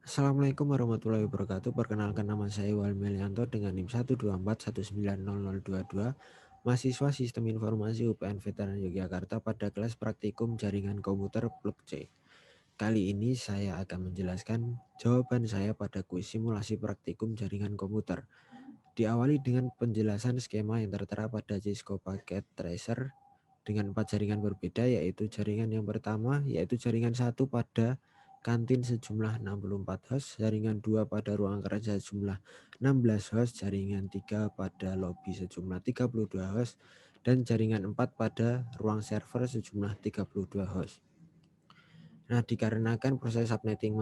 Assalamualaikum warahmatullahi wabarakatuh. Perkenalkan, nama saya Iwan Melianto dengan NIM 124190022, mahasiswa Sistem Informasi UPN Veteran Yogyakarta pada kelas praktikum jaringan komputer Plug C. Kali ini saya akan menjelaskan jawaban saya pada kuis simulasi praktikum jaringan komputer. Diawali dengan penjelasan skema yang tertera pada Cisco Packet Tracer dengan 4 jaringan berbeda, yaitu jaringan yang pertama yaitu jaringan 1 pada kantin sejumlah 64 host, jaringan 2 pada ruang kerja sejumlah 16 host, jaringan 3 pada lobi sejumlah 32 host, dan jaringan 4 pada ruang server sejumlah 32 host. Nah, dikarenakan proses subnetting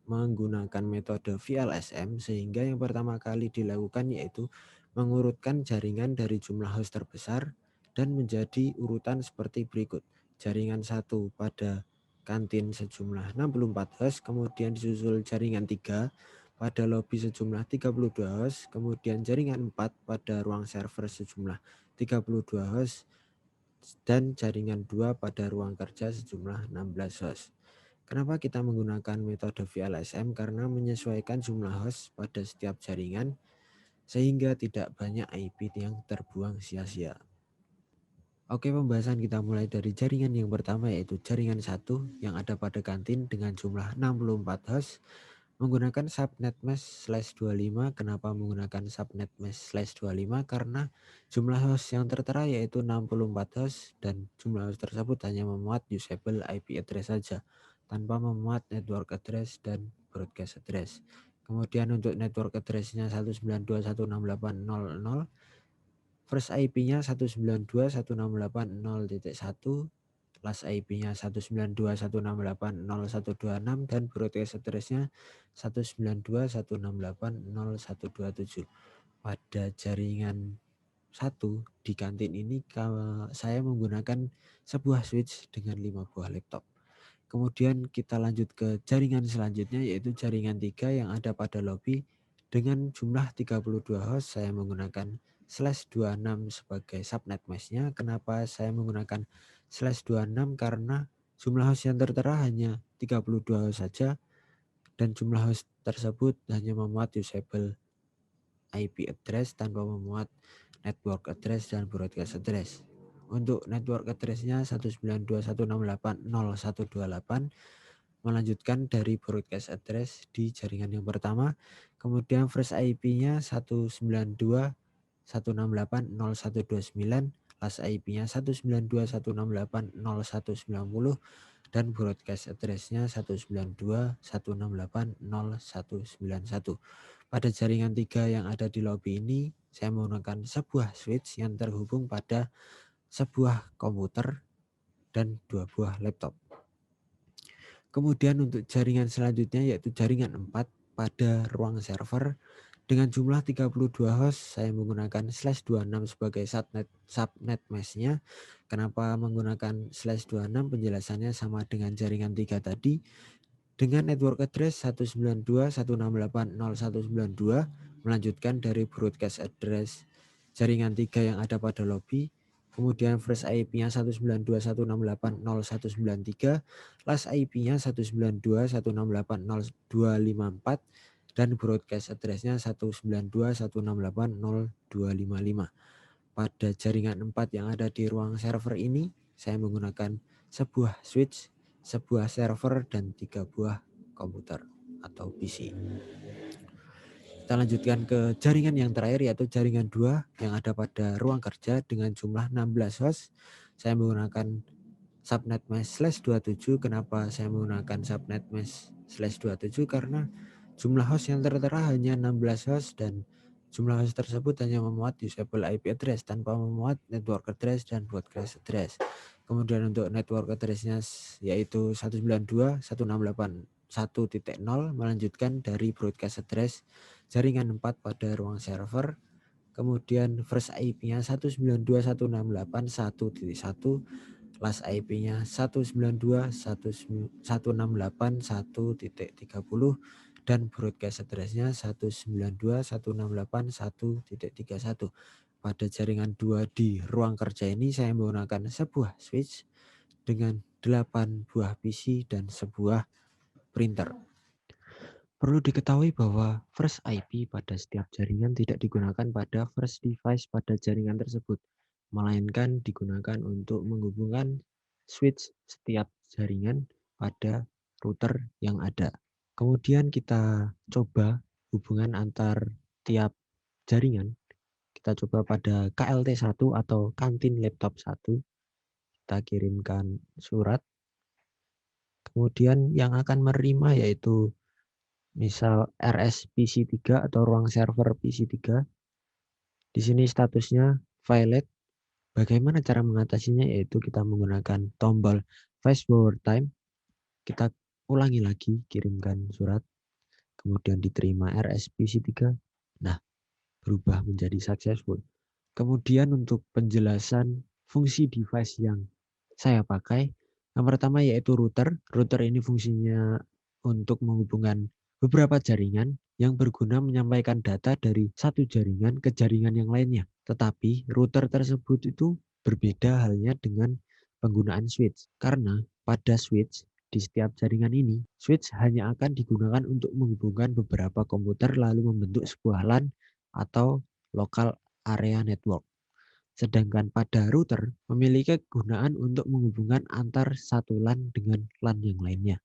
menggunakan metode VLSM, sehingga yang pertama kali dilakukan yaitu mengurutkan jaringan dari jumlah host terbesar dan menjadi urutan seperti berikut. Jaringan 1 pada kantin sejumlah 64 host, kemudian disusul jaringan 3 pada lobi sejumlah 32 host, kemudian jaringan 4 pada ruang server sejumlah 32 host, dan jaringan 2 pada ruang kerja sejumlah 16 host. Kenapa kita menggunakan metode VLSM? Karena menyesuaikan jumlah host pada setiap jaringan sehingga tidak banyak IP yang terbuang sia-sia. Oke, pembahasan kita mulai dari jaringan yang pertama yaitu jaringan 1 yang ada pada kantin dengan jumlah 64 host menggunakan subnet mesh/25. Kenapa menggunakan subnet mesh/25? Karena jumlah host yang tertera yaitu 64 host dan jumlah host tersebut hanya memuat usable IP address saja tanpa memuat network address dan broadcast address. Kemudian untuk network address-nya 192.168.0.0, first IP-nya 192.168.0.1, last IP-nya 192.168.0.126, dan broadcast address-nya 192.168.0.127. Pada jaringan 1 di kantin ini saya menggunakan sebuah switch dengan 5 buah laptop. Kemudian kita lanjut ke jaringan selanjutnya yaitu jaringan 3 yang ada pada lobi dengan jumlah 32 host. Saya menggunakan /26 sebagai subnet mesh-nya. Kenapa saya menggunakan /26? Karena jumlah host yang tertera hanya 32 host saja dan jumlah host tersebut hanya memuat usable IP address tanpa memuat network address dan broadcast address. Untuk network address-nya 192.168.0.128 melanjutkan dari broadcast address di jaringan yang pertama. Kemudian first IP-nya 192.168.0.129, last IP-nya 192.168.0.190, dan broadcast address-nya 192.168.0.191. Pada jaringan 3 yang ada di lobi ini, saya menggunakan sebuah switch yang terhubung pada sebuah komputer dan 2 buah laptop. Kemudian untuk jaringan selanjutnya yaitu jaringan 4 pada ruang server dengan jumlah 32 host. Saya menggunakan /26 sebagai subnet mesh-nya. Kenapa menggunakan /26? Penjelasannya sama dengan jaringan 3 tadi. Dengan network address 192.168.0.192 melanjutkan dari broadcast address jaringan 3 yang ada pada lobi. Kemudian first IP-nya 192.168.0.193, last IP-nya 192.168.0.254, dan broadcast address-nya 192.168.0.255. Pada jaringan 4 yang ada di ruang server ini, saya menggunakan sebuah switch, sebuah server, dan 3 buah komputer atau PC. Kita lanjutkan ke jaringan yang terakhir yaitu jaringan 2 yang ada pada ruang kerja dengan jumlah 16 host. Saya menggunakan subnet mesh/27. Kenapa saya menggunakan subnet mesh/27? Karena jumlah host yang tertera hanya 16 host dan jumlah host tersebut hanya memuat usable IP address tanpa memuat network address dan broadcast address. Kemudian untuk network address-nya yaitu 192.168.1.0 melanjutkan dari broadcast address jaringan 4 pada ruang server. Kemudian first IP-nya 192.168.1.1, last IP-nya 192.168.1.30, dan broadcast address-nya 192.168.1.31. Pada jaringan 2 di ruang kerja ini saya menggunakan sebuah switch dengan 8 buah PC dan sebuah printer. Perlu diketahui bahwa first IP pada setiap jaringan tidak digunakan pada first device pada jaringan tersebut, melainkan digunakan untuk menghubungkan switch setiap jaringan pada router yang ada. Kemudian kita coba hubungan antar tiap jaringan. Kita coba pada KLT1 atau kantin laptop 1. Kita kirimkan surat. Kemudian yang akan menerima yaitu misal RS PC3 atau ruang server PC3. Di sini statusnya violet. Bagaimana cara mengatasinya? Yaitu kita menggunakan tombol fast forward time. Kita ulangi lagi, kirimkan surat, kemudian diterima RS PC3. Nah, berubah menjadi successful. Kemudian untuk penjelasan fungsi device yang saya pakai, yang pertama yaitu router. Router ini fungsinya untuk menghubungkan beberapa jaringan yang berguna menyampaikan data dari satu jaringan ke jaringan yang lainnya. Tetapi router tersebut itu berbeda halnya dengan penggunaan switch. Karena pada switch di setiap jaringan ini, switch hanya akan digunakan untuk menghubungkan beberapa komputer lalu membentuk sebuah LAN atau local area network. Sedangkan pada router memiliki kegunaan untuk menghubungkan antar satu LAN dengan LAN yang lainnya.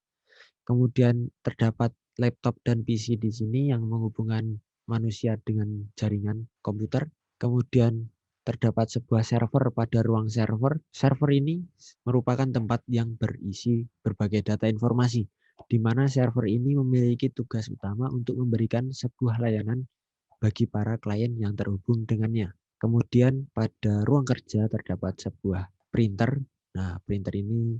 Kemudian terdapat laptop dan PC di sini yang menghubungkan manusia dengan jaringan komputer. Kemudian terdapat sebuah server pada ruang server. Server ini merupakan tempat yang berisi berbagai data informasi, di mana server ini memiliki tugas utama untuk memberikan sebuah layanan bagi para klien yang terhubung dengannya. Kemudian pada ruang kerja terdapat sebuah printer. Nah, printer ini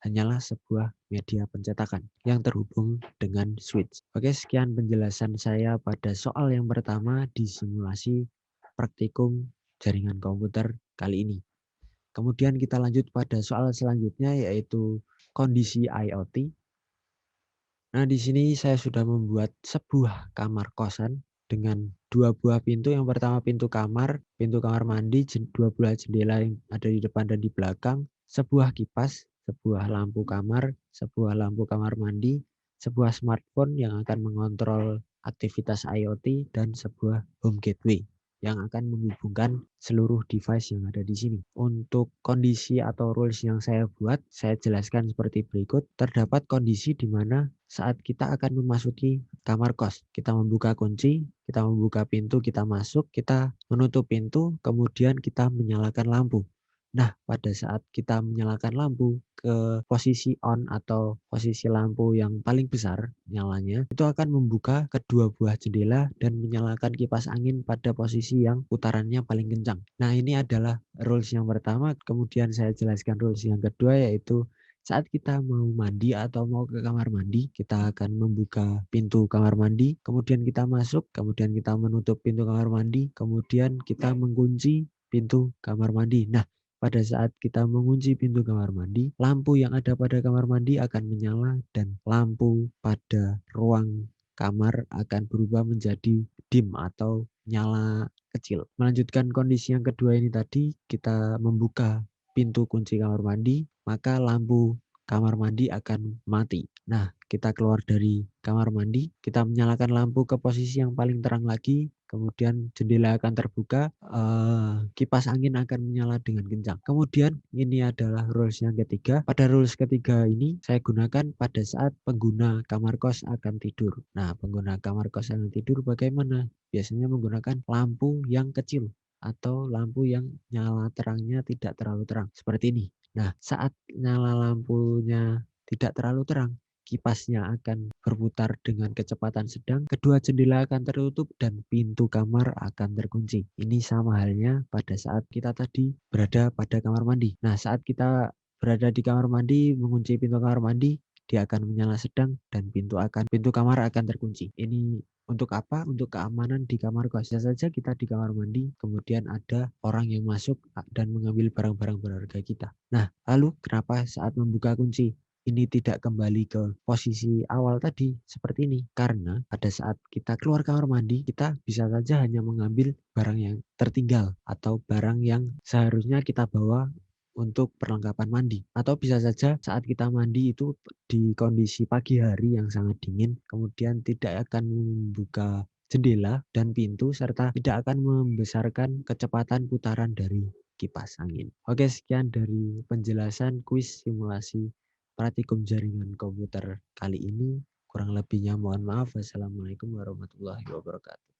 hanyalah sebuah media pencetakan yang terhubung dengan switch. Oke, sekian penjelasan saya pada soal yang pertama di simulasi praktikum jaringan komputer kali ini. Kemudian kita lanjut pada soal selanjutnya yaitu kondisi IoT. Nah, di sini saya sudah membuat sebuah kamar kosan dengan dua buah pintu. Yang pertama pintu kamar mandi, dua buah jendela yang ada di depan dan di belakang, sebuah kipas, sebuah lampu kamar mandi, sebuah smartphone yang akan mengontrol aktivitas IoT, dan sebuah home gateway yang akan menghubungkan seluruh device yang ada di sini. Untuk kondisi atau rules yang saya buat, saya jelaskan seperti berikut. Terdapat kondisi di mana saat kita akan memasuki kamar kos, kita membuka kunci, kita membuka pintu, kita masuk, kita menutup pintu, kemudian kita menyalakan lampu. Nah, pada saat kita menyalakan lampu ke posisi on atau posisi lampu yang paling besar nyalanya, itu akan membuka kedua buah jendela dan menyalakan kipas angin pada posisi yang putarannya paling kencang. Nah, ini adalah rules yang pertama. Kemudian saya jelaskan rules yang kedua, yaitu saat kita mau mandi atau mau ke kamar mandi, kita akan membuka pintu kamar mandi, kemudian kita masuk, kemudian kita menutup pintu kamar mandi, kemudian kita mengunci pintu kamar mandi. Nah, pada saat kita mengunci pintu kamar mandi, lampu yang ada pada kamar mandi akan menyala dan lampu pada ruang kamar akan berubah menjadi dim atau nyala kecil. Melanjutkan kondisi yang kedua ini tadi, kita membuka pintu kunci kamar mandi, maka lampu kamar mandi akan mati. Nah, kita keluar dari kamar mandi, kita menyalakan lampu ke posisi yang paling terang lagi, kemudian jendela akan terbuka, kipas angin akan menyala dengan kencang. Kemudian ini adalah rules yang ketiga. Pada rules ketiga ini saya gunakan pada saat pengguna kamar kos akan tidur. Nah, pengguna kamar kos akan tidur bagaimana? Biasanya menggunakan lampu yang kecil atau lampu yang nyala terangnya tidak terlalu terang, seperti ini. Nah, saat nyala lampunya tidak terlalu terang, kipasnya akan berputar dengan kecepatan sedang, kedua jendela akan tertutup, dan pintu kamar akan terkunci. Ini sama halnya pada saat kita tadi berada pada kamar mandi. Nah, saat kita berada di kamar mandi, mengunci pintu kamar mandi, dia akan menyala sedang dan pintu kamar akan terkunci. Ini untuk apa? Untuk keamanan di kamar kos. Bisa saja kita di kamar mandi, kemudian ada orang yang masuk dan mengambil barang-barang berharga kita. Nah, lalu kenapa saat membuka kunci ini tidak kembali ke posisi awal tadi seperti ini? Karena pada saat kita keluar kamar mandi, kita bisa saja hanya mengambil barang yang tertinggal atau barang yang seharusnya kita bawa untuk perlengkapan mandi. Atau bisa saja saat kita mandi itu di kondisi pagi hari yang sangat dingin, kemudian tidak akan membuka jendela dan pintu serta tidak akan membesarkan kecepatan putaran dari kipas angin. Oke, sekian dari penjelasan kuis simulasi praktikum jaringan komputer kali ini. Kurang lebihnya mohon maaf. Wassalamualaikum warahmatullahi wabarakatuh.